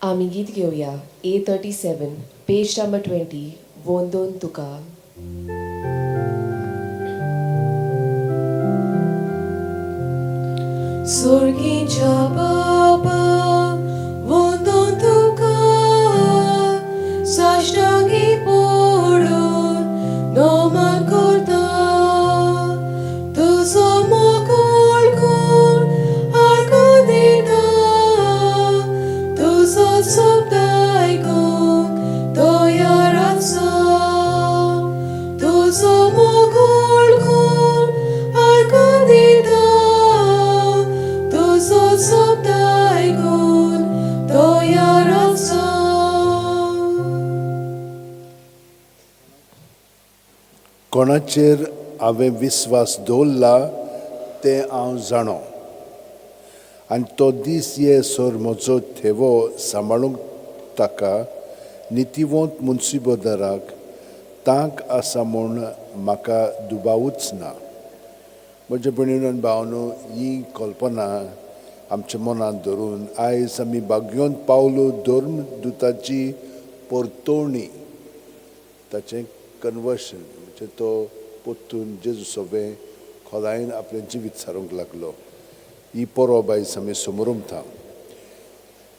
आमी गीत घेऊया A37 पेज नंबर 20 वोंदोन तुका. Sorgincha Baba वोंदोन तुका साष्टांगी पडून नमन करता तुजो मोकळ गुण आर्गां दिता तुजो शब्द आयकूंक तयार आसा तुजो मोकळ गुण आर्गां दिता तुजो शब्द आयकून तयार आसा. कोणाचेर हांवें विस्वास दवरला तें हांव जाणो आनी तो दीस येसर म्हजो थेवो सांबाळूंक ताका नितिवंत मुन्सिपदाराक तांक आसा म्हूण म्हाका दुबावूच ना. म्हज्या भयणीनो आनी भावांनो, ही कल्पना आमच्या मनांत धरून आयज आमी बागयोंत पावलो धर्मदुताची परतवणी, ताचें कन्वर्शन, म्हणजे तो परतून जेजू सोबे खोलायेन आपलें जिवीत सारूंक लागलो. ही परब आयज आमी समोरुंकता.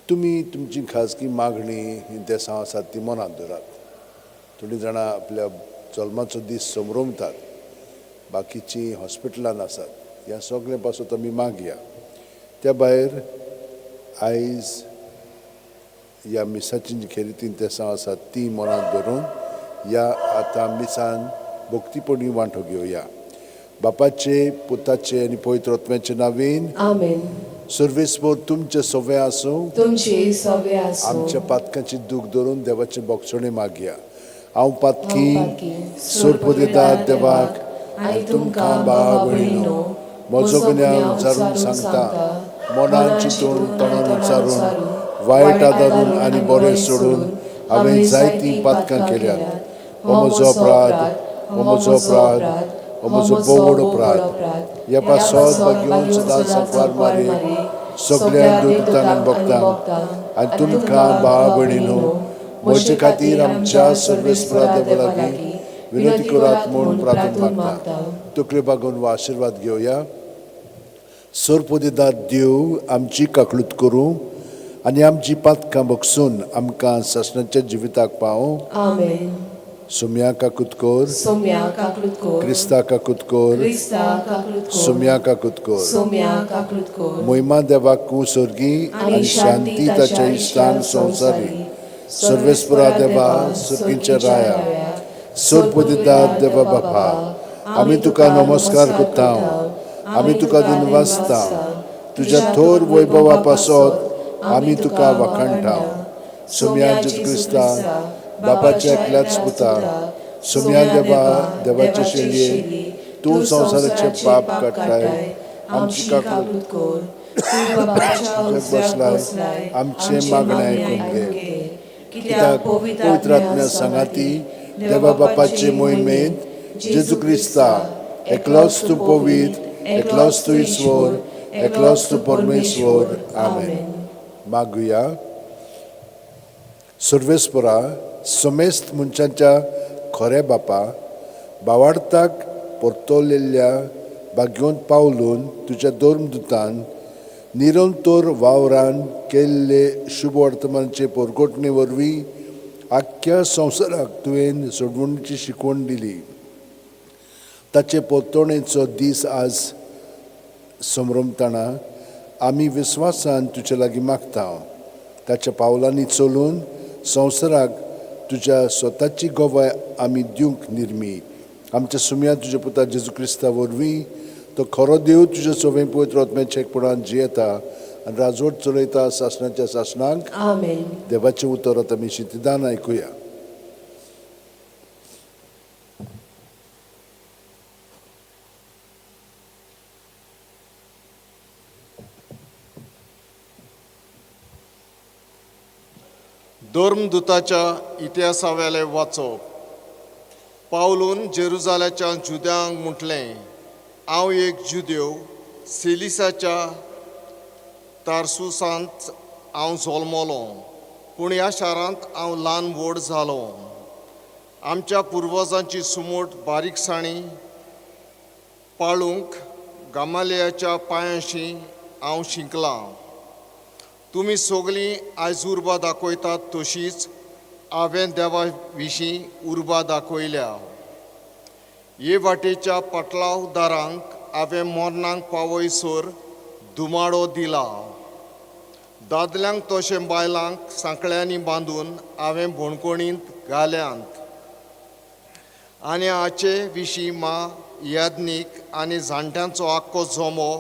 तुमी तुमची खाजगी मागणी ही देसां आसात ती मनांत धरात. थोडीं जाणां आपल्या जल्माचो दीस समोरुंकतात, बाकीचीं हॉस्पिटलांत आसात. ह्या सगळें पासून आमी मागया. त्या भायर आयज ह्या मिसाची जी खेरीतीन देसां आसात ती मनांत धरून ह्या आतां मिसान भक्तीपणी वांटो घेवया. बापाचे, पुताचे आनी पवित्र आत्म्याचे नांवेन आमेन. सर्वेस्पर तुमचे सवे आसूं. तुमचे सवे आसूं. आमच्या पातकांची दूख धरून देवाचे बोगसणे मागया. हांव पातकी सोरपदिदाद देवाक आनी तुमकां भाव भयणीनो म्हजो गुन्यांव विचारून सांगता. मनान चिंतून तोंडान विचारून वायट आदारून आनी बरें सोडून हांवें जायतीं पातकां केल्यात. हो म्हजो अपराध, हो म्हजो अपराध, हो म्हजो बोड अपराध. ह्या पासत बागयोन सदांच सांकवार मारी सगळ्या दुतांक आनी भक्तांक आनी तुमकां भाव भयणीनो म्हजे खातीर आमच्या सर्वेस्परा देवा लागीं विनंती करात म्हूण प्रार्थना मागता. तकल्यो बागोवन वा आशिर्वाद घेवया. सोरपदिदाद देव आमची काकळूत करूं आनी आमची पातकां बगसून आमकां ससनाच्या जिविताक पावों. आमेन. सुम्या काकूत कोर, सोम्या काकळूत कोर. क्रिस्ता काकूत कोर, क्रिस्ता काकळूत कोर. सुम्या काकूत कोर. सोम्या काकळूत कोर. मोहिमा देवाक कुसर्गी आनी शांती ताच्या इश्टांक संवसारी. सर्वेस्परा देवा सर्गीच्या राया, सोरपदिदाद देवा बापा, आमी तुका नमस्कार करता. आमी तुका दिनवासता. तुज्या थोर वैभवा पासत आमी तुका वखाणटा. सुम्या जेजू क्रिस्ता, बापाच्या एकल्याच पुता, सुम्या देवा, देवाचे शेळये, तूं संवसाराचे पाप काडटाय. आमची काकूत कोर. तूं बापाच्या उजव्याक बसलाय. आमचे मागणें आयकून घे. कित्याक पवित्र आत्म्या सांगाती देवा बापाचे मोहिमेंत जेजू क्रिस्ता, एकलोच तूं पवित्र, एकलोच तूं ईश्वर, एकलोच तूं परमेश्वर. आमेन. मागुया. सर्वेस्परा, समेस्त मनशांच्या खरे बापा, भावार्थाक परतवलेल्या बागयोंत पावलून तुज्या धर्मदुतान निरंतर वावरान केल्ले शुभ वर्तमानाचे परगोटणे वरवीं आख्ख्या संवसाराक तुवें सोडवणुची शिकवण दिली. ताचे परतवणेचो दीस आज समरमतना आमी विस्वासान तुजे लागीं मागता. ताच्या पावलांनी चलून संवसाराक तुज्या स्वताची गोवाय आमी दिवंक निर्मी. आमच्या सुम्या तुज्या पुता जेजू क्रिस्ता वरवीं तो खरो देव तुज्या सवें पवित्र आत्म्याच्या एकपणान जियेता आनी राजवट चलयता सासणाच्या सासणाक. आमेन. देवाचें उतर आतां आमी शितिदान आयकुया. धर्मदुताच्या इतिहासावेले वाचप. पावलून जेरुजाल्याच्या जुद्यांक म्हटलें, हांव एक जुदेव, सेलिसाच्या तारसुसांत हांव जल्मलो. पूण ह्या शारांत हांव ल्हान व्हड जालो. आमच्या पुर्वजांची सुमोट बारीकसाणी पाळूंक गामालियाच्या पांयाशी हांव शिंकलां. तुमी सगळीं आयज उर्बा दाखयतात तशीच हांवें देवा विशीं उर्बा दाखयल्या. हे वाटेच्या पाटलाव दारांक हांवें मोरणांक पावयसर धुमाडो दिला. दादल्यांक तशें बायलांक सांकळ्यांनी बांदून हांवें भोणकोणींत घाल्यांत. आनी हाचे विशीं यादनीक आनी जाणट्यांचो आख्खो जोमो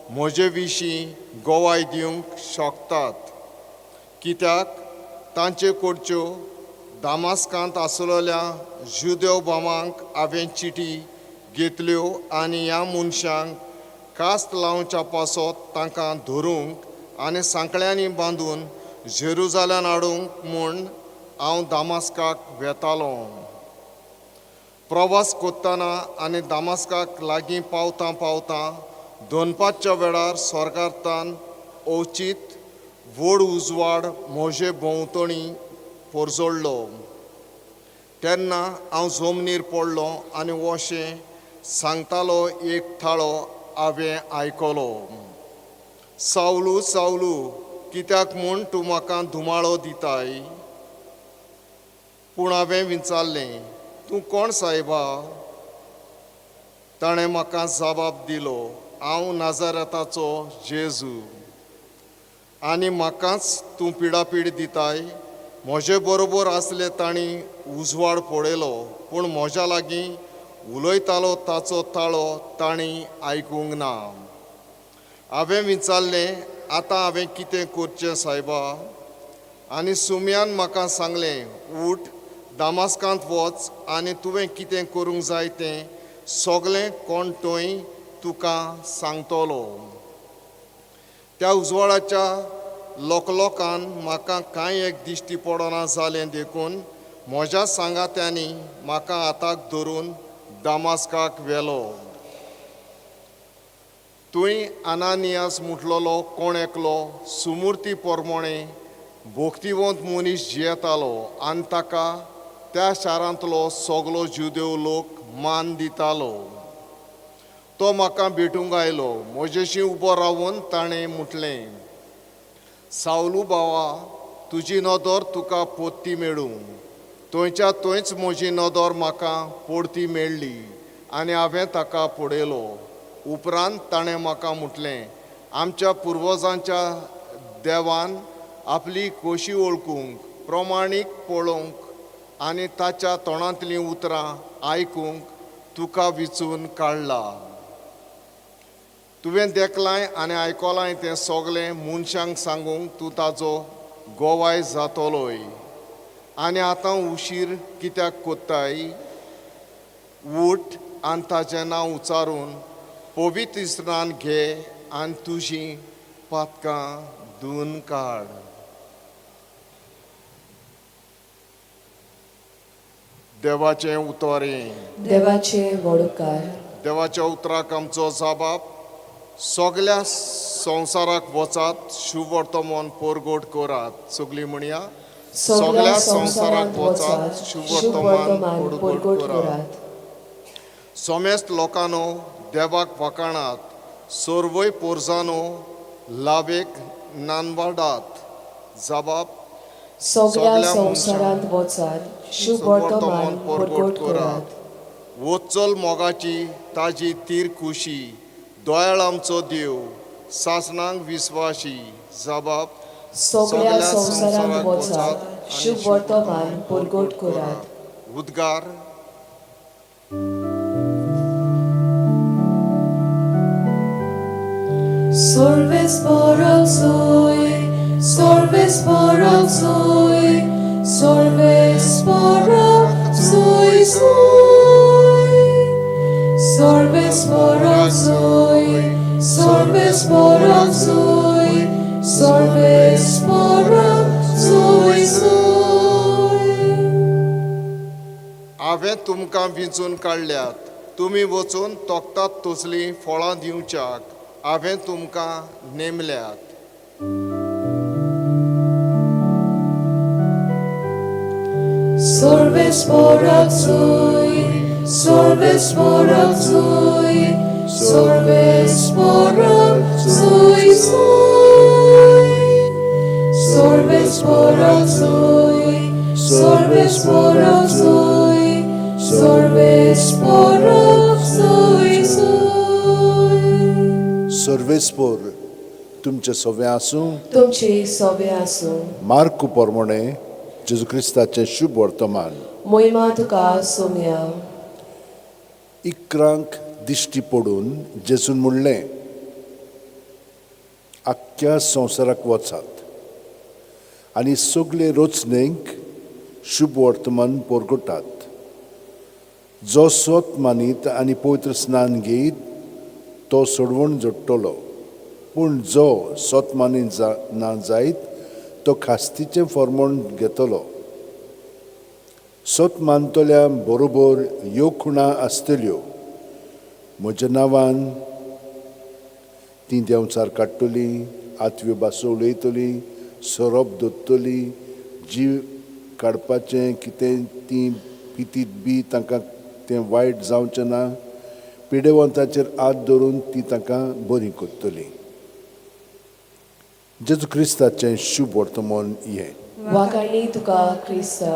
म्हजे विशीं गोवाय दिवंक शकतात. कित्याक तांचे कडच्यो दामास्कांत आसलेल्या जुदेव भावांक हांवें चिटी घेतल्यो आनी ह्या मनशांक कास्त लावच्या पासत तांकां धरूंक आनी सांकळ्यांनी बांदून जेरुजाल्यान हाडूंक म्हूण हांव दामास्काक वेतालो. प्रवास करतना आनी दामास्काक लागीं पावता पावता दोनपासच्या वेळार स्वर्गांतल्यान अवचीत व्हड उजवाड म्हजे भोंवतणी पोरजोडलो. तेन्ना हांव जमनीर पडलो आनी अशें सांगतालो एक थाळो हांवें आयकलो. सावलू सावलू, कित्याक म्हूण तूं म्हाका धुमाळो दिताय? पूण हांवें विचारलें, तूं कोण सायबा? ताणें म्हाका जबाब दिलो, हांव नाजारेताचो जेजू. आनी म्हाकाच तूं पिडापीड दिताय? म्हजे बरोबर आसले तांणी उजवाड पळयलो, पूण म्हज्या लागीं उलयतालो ताचो ताळो तांणी आयकूंक ना. हांवें विचारलें, आतां हांवें कितें करचें सायबा? आनी सुमयान म्हाका सांगलें, उठ, दामास्कांत वच आनी तुवें कितें करूंक जाय तें सगळें कोण थंय तुका सांगतलो. त्या उजवाडाच्या लोकान म्हाका कांय एक दिश्टी पडना जालें देखून म्हज्या सांगात्यांनी म्हाका हाताक धरून दामास्काक व्हेलो. थंय आनानियास म्हटलेलो कोण एकलो सुमूर्ती पोरमोणे भोक्तिवंत मनीस जियेतालो आनी ताका त्या शारांतलो सगलो जुदेव लोक मान दितालो. तो म्हाका भेटूंक आयलो. म्हजेशी उबो रावून ताणें म्हटलें, सावलू बावा, तुजी नदर तुका पोत्ती मेळूं. थंयच्या थंयच म्हजी नदर म्हाका पोडती मेळ्ळी आनी हांवें ताका पळयलो. उपरांत ताणें म्हाका म्हटलें, आमच्या पुर्वजांच्या देवान आपली खोशी ओळखूंक, प्रमाणीक पळोवंक आनी ताच्या तोंडांतलीं उतरां आयकूंक तुका विचून काडला. तुवें देखलाय आनी आयकलाय तें सगलें मनशांक सांगूंक तूं ताचो गोवाय जातलोय. आनी आतां उशीर कित्याक कोत्ताय? उठ आनी ताचें नांव उच्चारून पवित्र स्नान घे आनी तुजीं पातकां धुवन काड. देवाचें उतोरें. देवाचे वडकार. देवाच्या उतराक आमचो जबाब, सगल्या संवसाराक वचात, शुभ वर्तमान परगट करात. सगळीं म्हणया, सगल्या संवसाराक वचात, शुभ वर्तमान परगट करात. सोमेस्त लोकांनो, देवाक वखाणात. सर्वय पोरजांनो, लावेक नानवाडात. जबाब, सगळ्या संवसारांत वचात, शुभ वर्तमान परगट करात. वचल मोगाची ताजी तीर खुशी, दोयाळ आमचो देव, सासणांक विस्वाशी. जबाब, सगळ्या संवसारांत वचात, शुभ वर्तमान परगट करात. उद्गार. Solves por el soy, solves por el soy, solves por el soy, soy. Solves por el soy, solves por el soy, solves por el soy, soy. हांवें तुमकां विंचून काडल्यात, तुमी वचून तोखतात तसलीं फळां दिवच्याक हांवें तुमकां नेमल्यात. Sorbes sporak sui, sorbes sporak sui, sorbes sporak sui sui. Sorbes sporak sui, sorbes sporak sui, sorbes sporak sui sui. सर्वेस्पोर तुमचे सवे आसूं. तुमचे सोबे आसूं. मार्क पोरमोणे जेजू क्रिस्ताचें शुभ वर्तमान. मोहिमा तुका सोम्या. इकरांक दिश्टी पडून जेजून म्हणलें, आख्ख्या संवसाराक वचात आनी सगळे रोचणेक शुभ वर्तमान पोरगोटात. जो स्वत मानीत आनी पवित्र स्नान घेयत तो सोडवण जोडटलो, पूण जो स्वत मानीत ना जायत तो खास्तीचें फर्मोण घेतलो. स्वत मानतल्या बरोबर ह्यो खुणा आसतल्यो. म्हज्या नांवान ती देंवचार काडटली, आतव्यो भासो उलयतली, सोरोप धरतली, जीव काडपाचें कितें ती पितीत बी तांकां तें वायट जावचें ना. पिडेवंताचेर हात धरून ती तांकां बरी करतली. जेजू क्रिस्ताचें शुभ वर्तमान हें. वाकाणी तुका क्रिस्ता.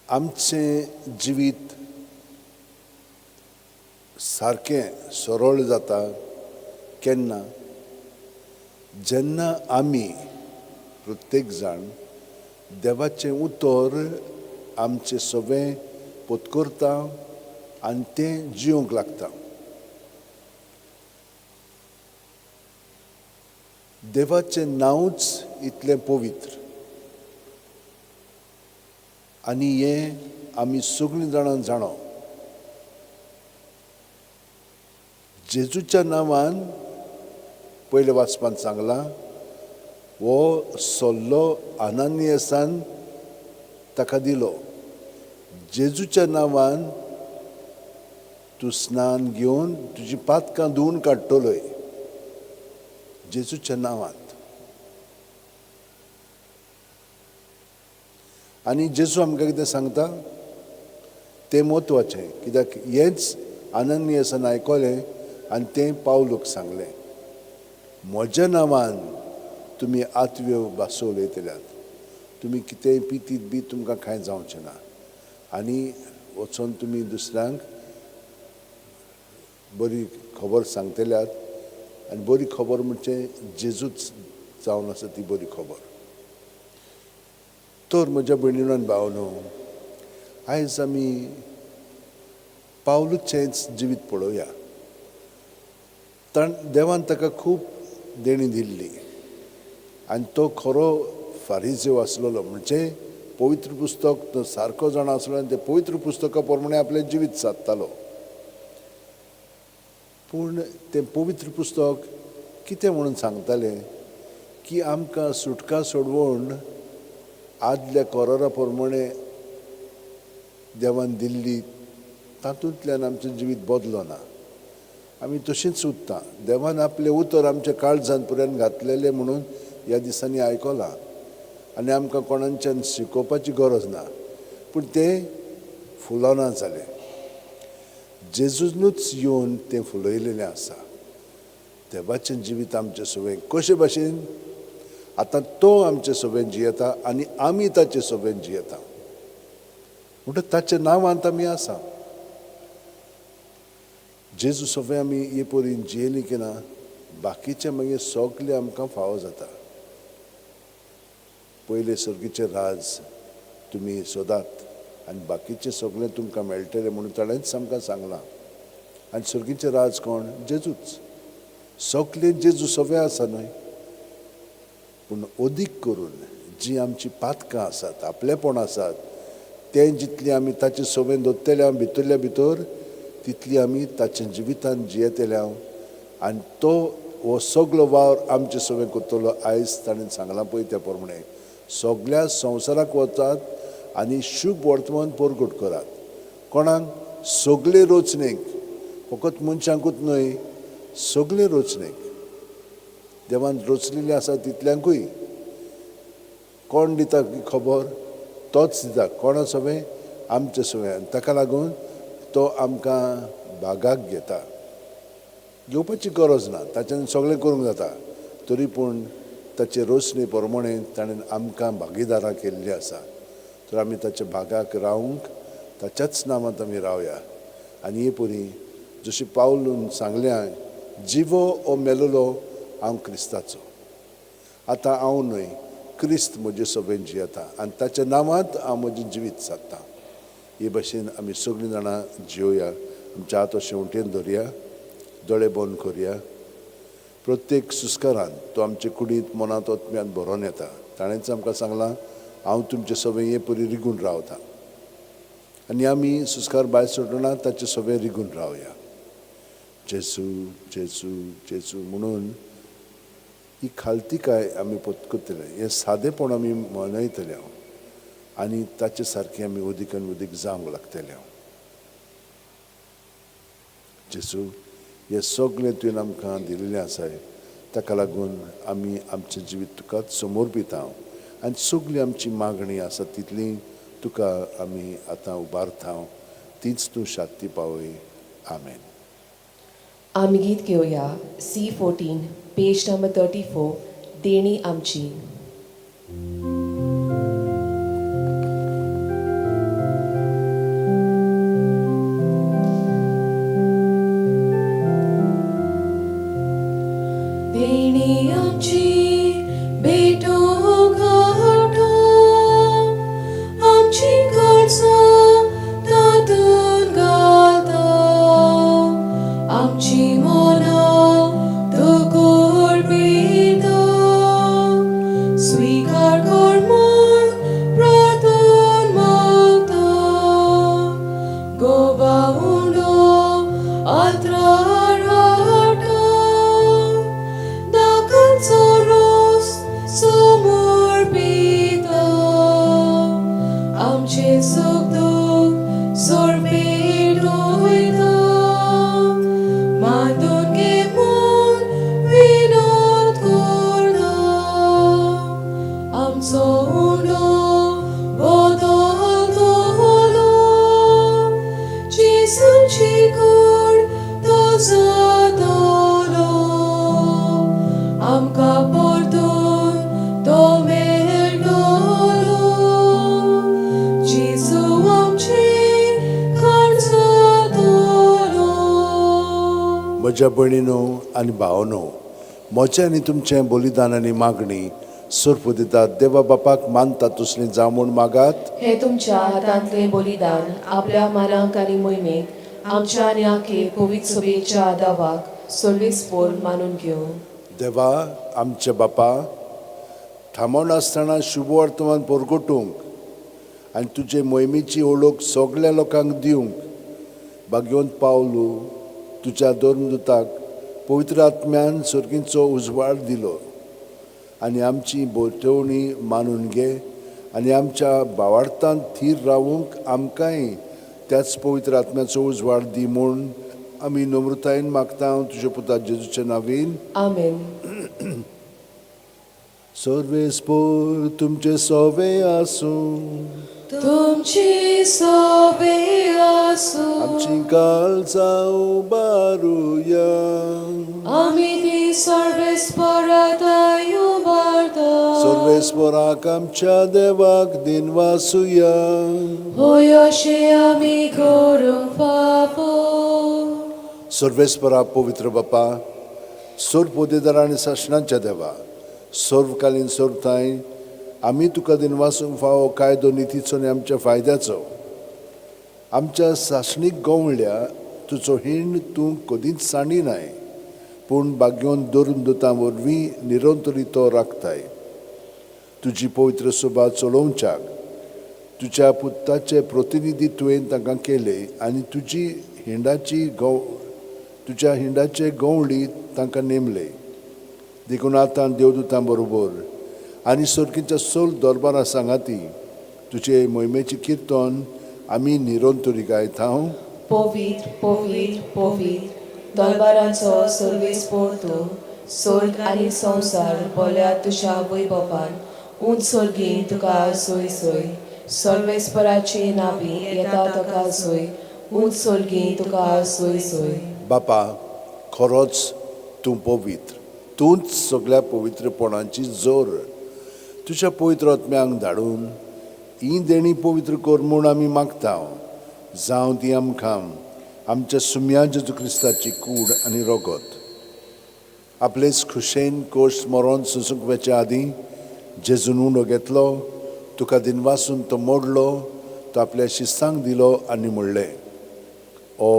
आमचें जिवीत सारकें सरळ जाता केन्ना जेन्ना आमी प्रत्येक जाण देवाचें उतर आमचें सगळें पोतकरता आनी तें जिवंक लागता. देवाचें नांवच इतलें पवित्र आनी हें आमी सगळीं जाणां जाणो. जेजूच्या नांवान पयले वाचपान सांगलां, हो सल्लो आनानियासान ताका दिलो. जेजूच्या नांवान तूं स्नान घेवन तुजीं पातकां धुवन काडटलोय. जेजूच्या नांवांत. आनी जेजू आमकां कितें सांगता तें म्हत्वाचें, कित्याक हेंच आनानियासान आयकलें आनी तें पावलूक सांगलें. म्हज्या नांवान तुमी आतव्यो भासो उलयतल्यात, तुमी कितेंय पितीत बी तुमकां कांय जावचें ना. आनी वचोन तुमी दुसऱ्यांक बरी खबर सांगतल्यात. आनी बरी खबर म्हणजे जेजूच जावन आसा ती बरी खबर. तर म्हज्या भयणीनो आनी भावनो, आयज आमी पावलूचेंच जिवीत पळोवया. देवान ताका खूब देणी दिल्ली आनी तो खरो फारिझेव आसलेलो. म्हणजे पवित्र पुस्तक तो सारको जाण आसलो आनी ते पवित्र पुस्तका प्रमाणे आपलें जिवीत सादतालो. पूण तें पवित्र पुस्तक कितें म्हणून सांगतालें की आमकां सुटका सोडवण आदल्या करारा प्रमाणे देवान दिल्ली, तातूंतल्यान आमचें जिवीत बदलो ना. आमी तशींच उरता. देवान आपलें उतर आमच्या काळजांत पर्यंत घातलेलें म्हणून ह्या दिसांनी आयकलां आनी आमकां कोणाच्यान शिकोवपाची गरज ना. पूण तें फुलोना जालें. जेजूनूच येवन तें फुलयलेलें आसा. देवाचें जिवीत आमचे सोबेन कशे भाशेन आतां तो आमचे सोबेन जियेता आनी आमी ताचे सोबेन जियेता. म्हणटच ताच्या नांवांत आमी आसा. जेजू सोबे आमी हे परीन जियेलीं की ना, बाकीचें मागीर सगलें आमकां फावो जाता. पयलें सर्गीचें राज तुमी सोदात आनी बाकीचें सगलें तुमकां मेळटलें म्हणून ताणेंच आमकां सांगलां. आनी सर्गीचें राज कोण? जेजूच. सगलें जेजू सोबे आसा न्हय. पूण अदीक करून जीं आमचीं पातकां आसात, आपलेपण आसात, तें जितलीं आमी ताचे सोबेन दवरतल्या भितरल्या भितर तितली आमी ताच्या जिवितान जियेतल्या आनी तो हो सगलो वावर आमचे सोबेन करतलो. आयज ताणें सांगलां पळय त्या प्रमाणे सगल्या संवसाराक वचात आनी शुभ वर्तमान परगट करात. कोणाक? सगले रोचणेक. फकत मनशांकूच न्हय, सगळे रचनेक देवान रचलेले आसा तितल्यांकूय कोण दिता खबर तोच दिता कोणा सवें आमचे सवें ताका लागून तो आमकां भागाक घेता घेवपाची गरज ना ताच्यान सगळें करूंक जाता तरी पूण ताचे रचने प्रमाणे ताणें आमकां भागीदारां केल्लीं आसा तर आमी ताच्या भागाक रावंक ताच्याच नांवांत आमी रावया आनी हे परी जशें पावलून सांगलें जिवो ओ मेलोलो हांव क्रिस्ताचो आतां हांव न्हय क्रिस्त म्हजे सभेन जियेता आनी ताच्या नांवांत हांव म्हजें जिवीत सादतां हे भाशेन आमी सगळीं जाणां जियोया आमच्या हात शेवटेन धरया दोळे बंद करया प्रत्येक सुस्कारान तो आमचे कुडींत मनांत ओतम्यान भरोन येता ताणेंच आमकां सांगलां हांव तुमचे सभे हे परी रिगून रावता आनी आमी सुस्कार भायर सरतना ताचे सभे रिगून रावया जेजू जेजू जेजू म्हणून ही खालतीकाय आमी पत्करतले हे सादेपण आमी मनयतले आनी ताचे सारकें आमी उदीकन उदीक जावंक लागतले जेजू हे सगळें तुवें आमकां दिल्लें आसा ताका लागून आमी आमचें जिवीत तुकाच समर्पिता आनी सगळी आमची मागणी आसा तितली तुका आमी आतां उबारता तीच तूं शांती पावय आमेन. आमी गीत घेवया C14 पेज नंबर 34 देणी आमची. देणी आमची भेटो घाटो आमची गरजा तातून घालता आमची मना दोगोर बेदा स्वीकार कर म्हूण प्रार्थना मागता गोबा उंडो आत्रार हाडटा दाखलचो रोस समोर बेदा आमचे सुख दूख सोरबेट वयता मातून घे म्हूण विनोद करता आमचो उंडो बदल दवरलो जेसूची कूड तो जातलो आमकां परतून तो मेळटलो जेजू आमचें खाण जातलो. म्हज्या भयणीनो आनी भावनो म्हजें आनी तुमचें बलिदान आनी मागणी सर्प दितात देवा बापाक मानता तसलें जावं म्हूण मागात हे तुमच्या हातांतले बलिदान आपल्या मानांक आनी मोहिमेक आमच्या आनी आखे पवित्र सभेच्या आदावाक सर्वेस्पोर मानून घेवं. देवा आमचे बापा थांबोवन आसतना शुभ वर्तमान परगटूंक आनी तुजे मोहिमेची ओळख सगळ्या लोकांक दिवंक भाग्यवंत पावलू तुज्या धर्मदुताक पवित्र आत्म्यान सर्गींचो उजवाड दिलो आनी आमची बोटवणी मानून घे आनी आमच्या भावार्थांत थीर रावूंक आमकांय त्याच पवित्र आत्म्याचो उजवाड दी म्हूण आमी नम्रतायेन मागता तुज्या पुता जेजूच्या नांवेन आमेन. सर्वेस्पोर तुमचे सोवे आसूं तुमची सवे आसूं आमची काळजां उबारुया आमी ती सर्वेस्पराताय उबारता सर्वेस्पोराक आमच्या देवाक दिन वासुया होय अशें आमी करूंक फावो. सर्वेस्परा पवित्र बापा सर्व पोदेदार आनी शासनाच्या देवा सर्वकालीन सर्वताय आमी तुका दिन वासूंक फावो कायदो नितीचो आनी आमच्या फायद्याचो आमच्या शासनीक गवळ्या तुजो हिंड तूं कदींच सांडिनाय पूण भाग्यवंत धरून दोतां वरवीं निरंतरी तो राखताय तुजी पवित्र सभा चलोवच्याक तुज्या पुताचे प्रतिनिधी तुवें तांकां केले आनी तुज्या हिंडाचे गवळी तांकां नेमले देखून आतां देवदूतां बरोबर आनी सर्गीच्या सोल दरबारा सांगाती तुजे मोहिमेची कीर्तन आमी निरंतरी गायता. पवित्र पवित्र पवित्र तलवारांचो सर्वेस्पोर तूं स्वर्ग आनी संवसार बोल्यात तुज्या वैभवान उंच सर्गी तुका सोय सोय सर्वेस्पराची नावी येता ताका सोय उंच सर्गी तुका सोय सोय बापा खरोच तूं पवित्र तूंच सगळ्या पवित्रपणाची जोर तुज्या पवित्र आत्म्यांक धाडून ही देणी पवित्र कर म्हूण आमी मागता जावं ती आमकां आमच्या सुम्या जेजू क्रिस्ताची कूड आनी रोगत आपलेच खुशेन कोश मरोन सुसूंक वेच्या आदीं जेजून उंडो घेतलो तुका दिनवासून तो मोडलो तो आपल्या शिस्तांक दिलो आनी म्हणलें ओ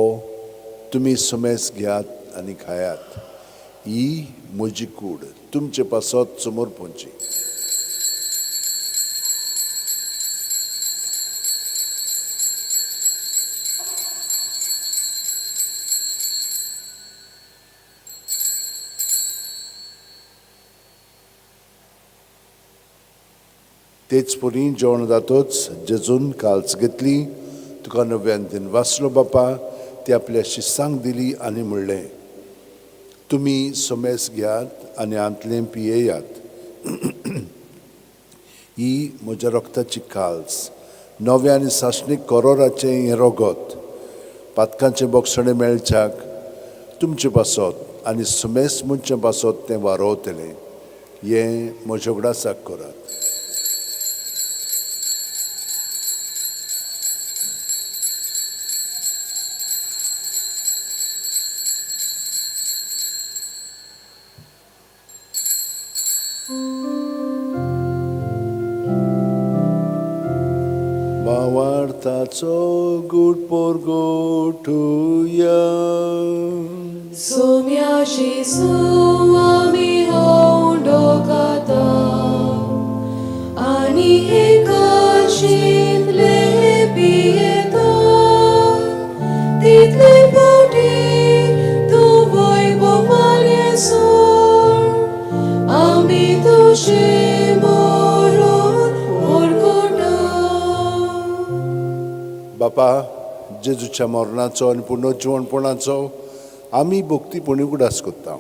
तुमी सुमेस घेयात आनी खायात ही म्हजी कूड तुमचे पासत समोर पोंची तेच परी जेवण जातोच जेजून काल्स घेतली तुका नव्यान दिन वाचलो बापा ती आपल्या शिस्सांक दिली आनी म्हणलें तुमी सोमेस घेयात आनी आंतलें पियेयात ही म्हज्या रोगताची काल्स नव्या आनी साशणीक करोराचें हें रोगत पातकांचें बोगसणें मेळच्याक तुमचे पासत आनी सुमेस मुनचे पासत तें वारोवतलें हें म्हज्या उगडासाक करात Bawartaco good porgotuya Sumia Jesu ami houndokata Ani hekashin lepieto Title poti tu voi bovaliesor Ami tu shemoron porgota बापा जेजूच्या मरणाचो आनी पुनर्जीवणपणाचो आमी भक्तीपणी उगडास करता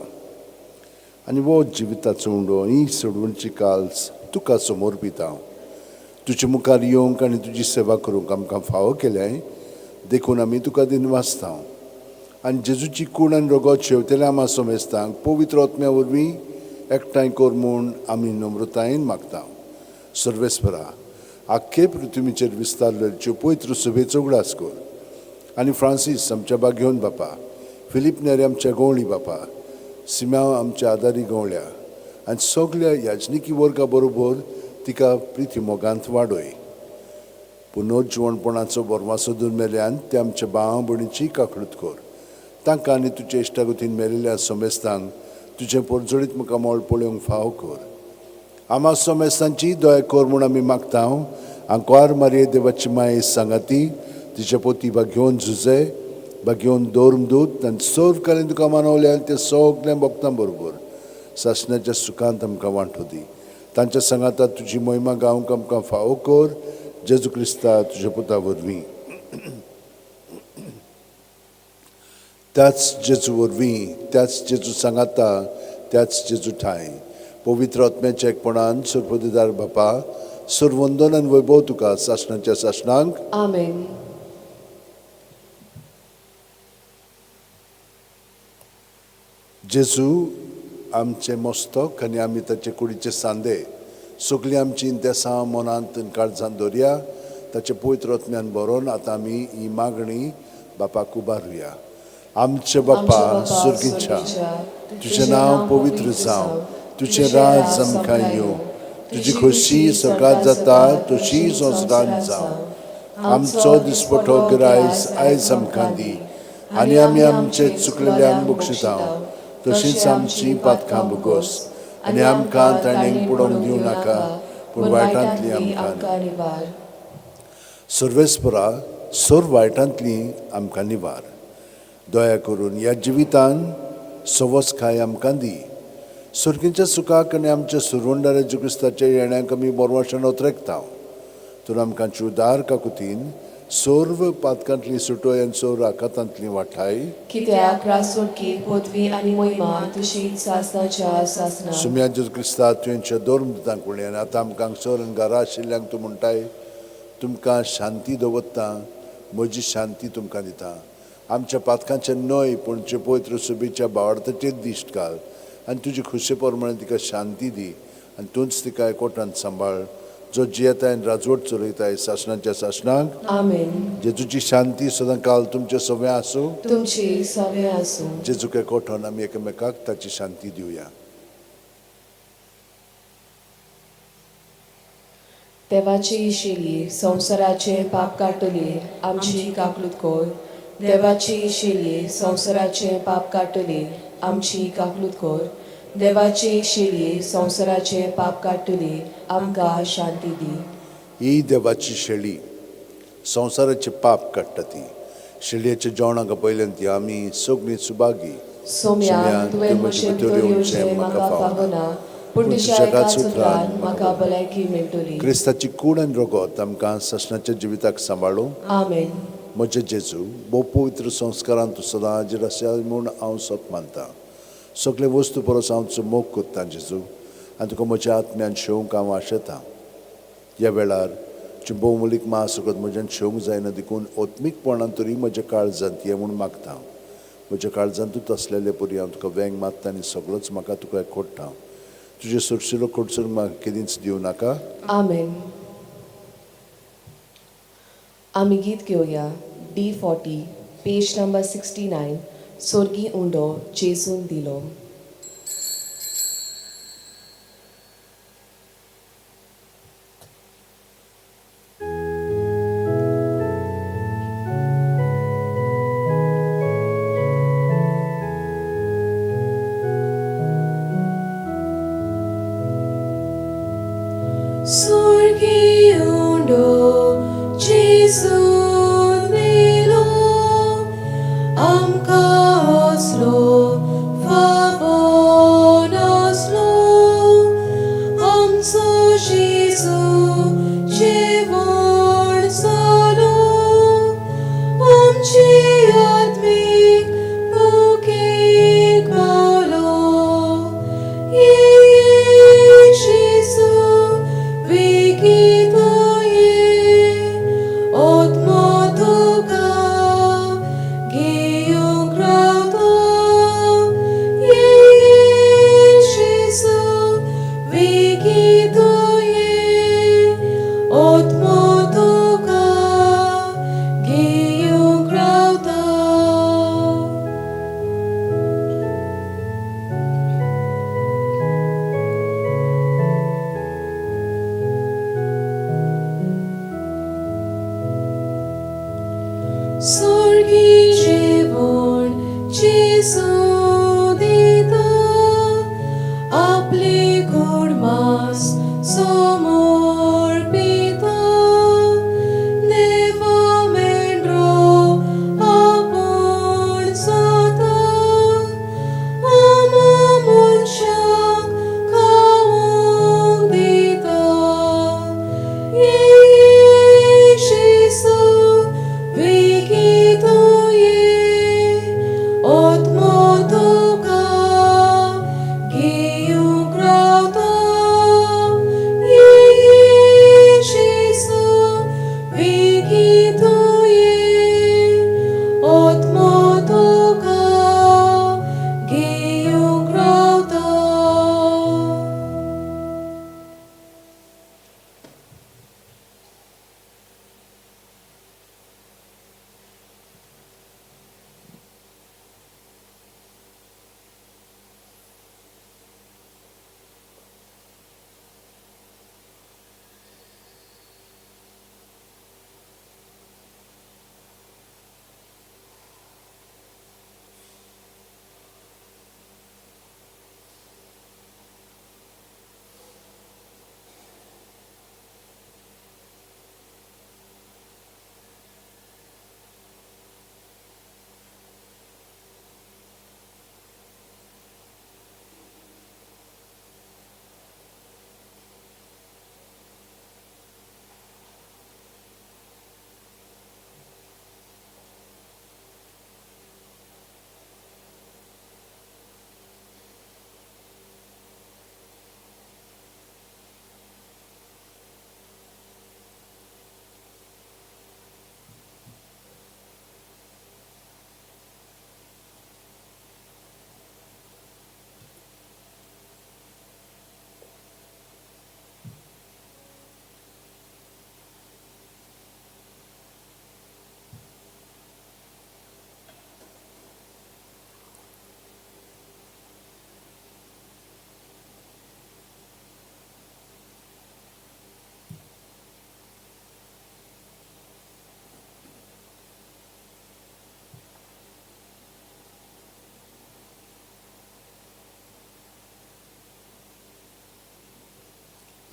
आनी वो जिविताचो उंडो ही सोडवणची काल्स तुका समोर पिता तुजे मुखार येवंक आनी तुजी सेवा करूंक आमकां फावो केल्याय देखून आमी तुका दिन वाचता आनी जेजूची कूड आनी रोगत शेवतेल्या आमा सोमेस्तांक पवित्र आत्म्या वरवीं एकठांय कर म्हूण आमी नम्रतायेन मागता सर्वेस्परा आख्खे पृथ्वीचेर विस्तारलेल्यो पवित्र सुभेचो उगडास कर आनी फ्रांसीस आमच्या बागेवन बापा फिलीप नेरे आमच्या गवळी बापा सिम्या आमच्या आदारी गवळ्या आनी सगळ्या याजनिकी वर्गा बरोबर तिका प्रिती मोगांत वाडय पुनर्जीवणपणाचो बोरवा सोदून मेल्यान ते आमच्या भावा भयणीची काकळूत कर तांकां आनी तुजे इश्टागतीन मेलिल्ल्या सोमेस्तांक तुजें परजळीत मुखार मोळ पळोवंक फाव कर आमा सोमेस्तांची दया कर म्हूण आमी मागता आंकवार मारये देवाची माय सांगाती तिचे पोती बागेवन झुजे बागेवन दोरमदूत आनी सर कालीन तुका मानवले आनी ते सगळ्या भक्तां बरोबर सासण्याच्या सुखांत आमकां वांटो दी तांच्या सांगाताक तुजी महिमा गावंक आमकां फावो कर जेजू क्रिस्ता तुज्या पुता वरवीं त्याच जेजू वरवीं त्याच जेजू सांगाता त्याच जेजू ठाय पवित्र आत्म्याच्या एकपणान सुरपदीदार बापा सुरवंदन आनी वैभव तुका सासणाच्या सासणांक Amen. जेजू आमचे मस्तक आनी आमी ताचे कुडीचे सांदे सगळीं आमची इंतेसां मनांत काळजांत दवरया ताचे पवित्र आत्म्यान बरोवन आतां आमी ही मागणी बापाक उबारुया आमचे बापा सुर्गीच्या तुजें नांव पवित्र जावं तुजें राज आमकां येवं तुजी खोशी सकाळ जाता तशी संवसारांत जावं आमचो दिसपठो गिरायज आयज आमकां दी आनी आमी आमचे चुकलेल्यांक बक्षिता तशींच आमची पातकां बुगोस आनी आमकां ताणेंक पडोवंक दिवं नाका पूण वायटांतली आमकां निवार सर्वेस्परा सर वायटांतली आमकां निवार दया करून ह्या जिवितान सवस खाय आमकां दी सुर्गीच्या सुखाक आनी आमच्या सुरवंडाऱ्या जेजू क्रिस्ताच्या येण्याक आमी बोरवाशान ओतरेकता तर आमकां उदार काकुतीन सोर्व पातकांतली सुटोय आनी सोर आकांतांतली वाठाय कित्याक रासोडकी पदवी आनी मोहिमा तुशीच सासनाच्या सासना सुम्या जेजू क्रिस्ता तुवेंच्या दोन दितांक उणें आनी आतां आमकां हांगसर आनी घरा आशिल्ल्यांक तूं म्हणटाय तुमकां शांती दवरता म्हजी शांती तुमकां दिता आमच्या पातकांचे न्हय पूण जे पवित्र सुबेच्या भावार्थाचेर दिश्ट घाल आनी तुजी खुशे प्रमाणे तिका शांती दी आनी तूंच तिका एकवटान सांबाळ जो जियेताय आनी राजवट चलयताय शासनाच्या शासनाक आमेन जेजूची शांती सदां काल तुमचे सगळें आसूं तुमची सवय आसूं जेजूक एकवटान आमी एकामेकाक ताची शांती दिवया देवाची शेली संवसाराचे पाप काटली आमची काकलूत कोर देवाची शेली संवसाराचे पाप काटली आमची काकलूत कोर देवाची शेली संवसाराचे पाप काटली आमकां शांती दी ही देवाची शेळी संवसाराचे पाप काडटा ती शेळयेच्या जेवणाक पयल्यान ती आमी सगळीं सुभागी सोम्या तुवें म्हजे भितर येवचें म्हाका फावना पूण तुज्या एकाच उतरान म्हाका भलायकी मेळटली क्रिस्ताची कूड आनी रगत आमकां ससनाच्या जिविताक सांबाळूं आमेन म्हजे जेजू भोव पवित्र संस्कारान तूं सदां हाजीर आसा म्हूण हांव सत मानतां सगळे वस्तू परस हांव तुजो मोग कोत्तां जेजू आनी तुका म्हज्या आत्म्यान शेवंक हांव आशेतां ह्या वेळार चिंबोमलीक महासगत म्हज्यान शेवंक जायना देखून ओत्मीकपणान तरी म्हज्या काळजांत ये म्हूण मागतां म्हज्या काळजांतूच असलेले परी हांव तुका वेंग मागतां आनी सगळोच म्हाका तुका एकवटां तुजे सुरशिलो खडसूर म्हाका केदींच दिवं नाका आमेन आमी गीत घेवया D40 पेज नंबर 69 सोर्गी उंडो जेजून दिलो Sorgi undo Jesu nilo amka oslo favon oslo amso Jesu jevon solo amchi atmik bukik malo Jesu Vikitoye od motuka giyong krauto Jesu Vikitoye od motuka giyong krauto Sorgi jevon Jesu dita आपले कुर्मास समोर पिता देवा मेंढरो आपण स्वता आमा मनशाक खावंक दिता Jesu Vikitoye od motuka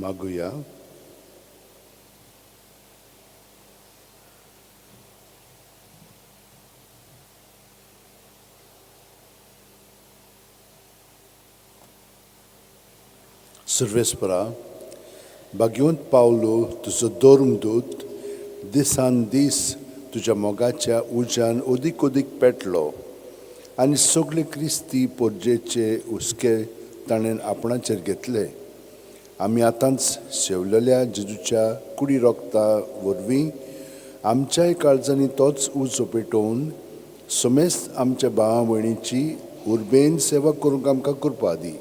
मागूया. सर्वेस्परा, भाग्यवंत पावलो तुजो दौरूंक दूत दिसान दीस तुज्या मोगाच्या उज्यान ओदीक ओदीक पेटलो आनी सगळे क्रिस्ती पोरजेचे हुस्के ताणें आपणाचेर घेतले. आमी आतांच शेवलेल्या जेजूच्या कुडी रोगता वरवीं आमच्याय काळजांनी तोच उजो पेटोवन समेस्त आमच्या भावा भयणीची उर्बेन सेवा करूंक आमकां करपा दी.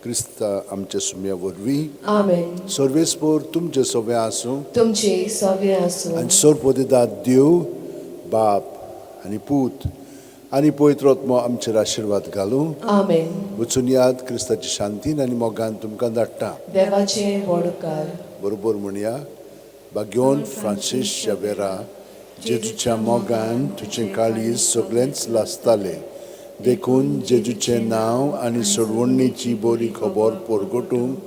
क्रिस्ता आमच्या सुम्या वरवीं. आमेन. सर्वेस्पोर तुमचे सोबे आसूं तुमचे सव्य आसूं आनी सोरपोतेदार देव बाप आनी पूत आनी पवित्रोत्मो आमचेर आशिर्वाद घालूं. आमेन. वचून याद क्रिस्ताची शांतीन आनी मोगान तुमकां धाडटा. देवाचे वडकार. बरोबर म्हणया, भाग्यवंत फ्रांसीस शावेरा, जेजूच्या मोगान तुजें काळीज सगळेंच लासतालें देखून जेजूचें नांव आनी सोडवणेची बरी खबर परगटूंक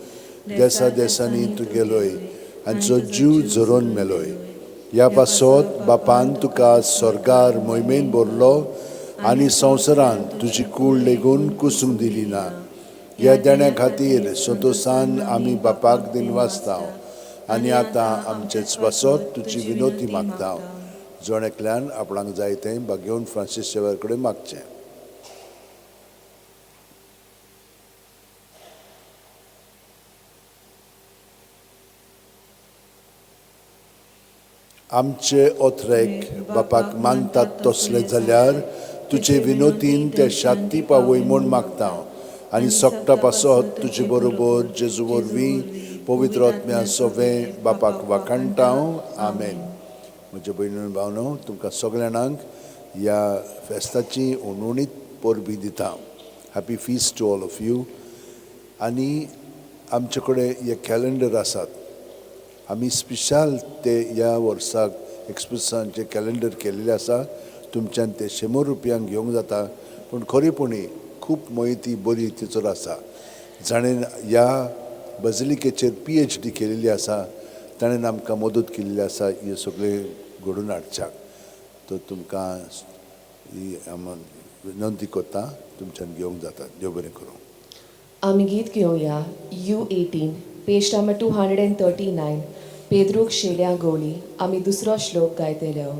देसा देसांनी तुगेलोय आनी तुजो जीव झरोवन मेलोय. ह्या पासत बापान तुका स्वर्गार मोहिमेन भरलो आनी संवसारान तुजी कूड लेगून कुसूंक दिली ना. ह्या देण्या खातीर संतोशान आमी बापाक दिन वाचता आनी आतां आमचेच पासत तुजी विनोती मागता. जोणेकल्यान आपणाक जाय तें भाग्यवंत फ्रांसीस शेवेर कडेन मागचें. आमचे ओथरेक बापाक मानतात तसले जाल्यार तुजे विनोतीन ते शांती पावय म्हूण मागता आनी सोगटा पासत तुजे बरोबर जेजू वरवीं पवित्र आत्म्या सोबें बापाक वाखाणटा. आमेन. म्हजे भयणीन भावनो, तुमकां सगळ्यांक ह्या फेस्ताची उणीत परबी दिता. Happy feast to all of you. आनी आमचे कडेन हे कॅलेंडर आसात. आमी स्पेशल ते ह्या वर्साक एक्सप्रेसांचे कॅलेंडर केल्लें आसा. तुमच्यान ते ₹100 घेवंक जाता, पूण खरेपणी खूब माहिती बरी तेचोर आसा. जाणें ह्या बजिलिकेचेर PhD केलेली आसा, ताणें आमकां मदत केल्ली आसा हे सगळें घडोवन हाडच्याक. तो तुमकां ही विनंती करता, तुमच्यान घेवंक जाता. देव बरें करूं. आमी गीत घेवया U18 पेज नंबर 239 पेद्रूक शेल्या गोळी. आमी दुसरो श्लोक गायतल्यो.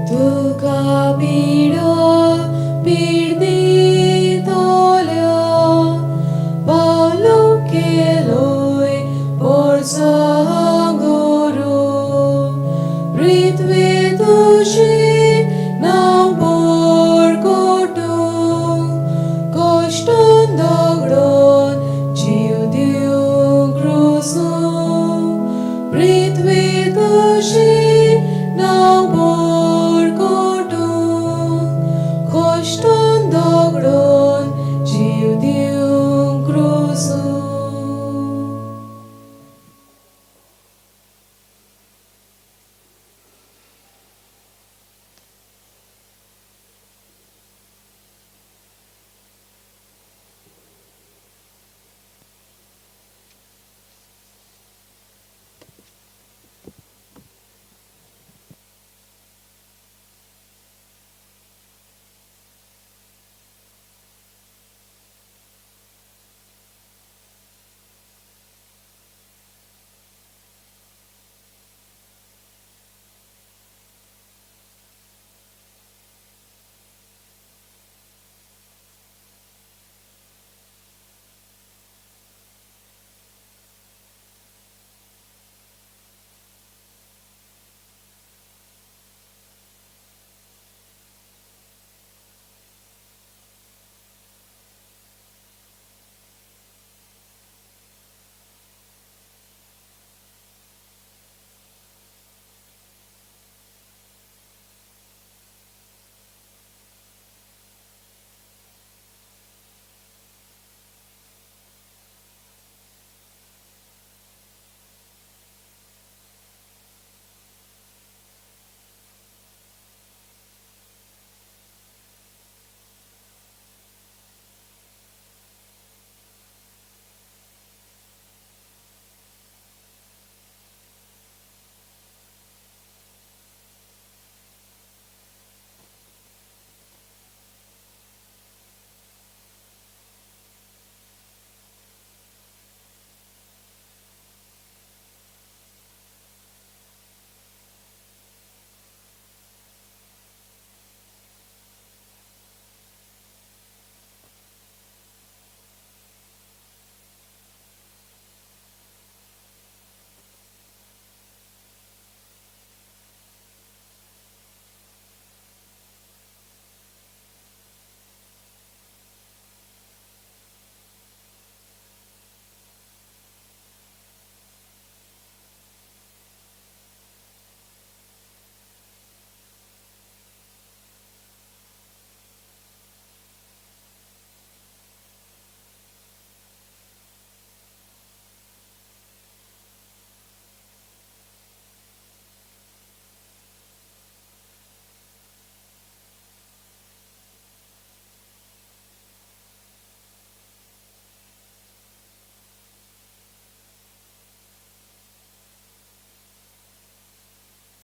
तुका पिडो पीड दितोल्यो पावलो केलोय पोरचो गुरू पृथ्वी तुजी नाव परगटूंक कश्टान दगडोन जीव दिवंक रुजूंक पृथ्वी तुजी नाव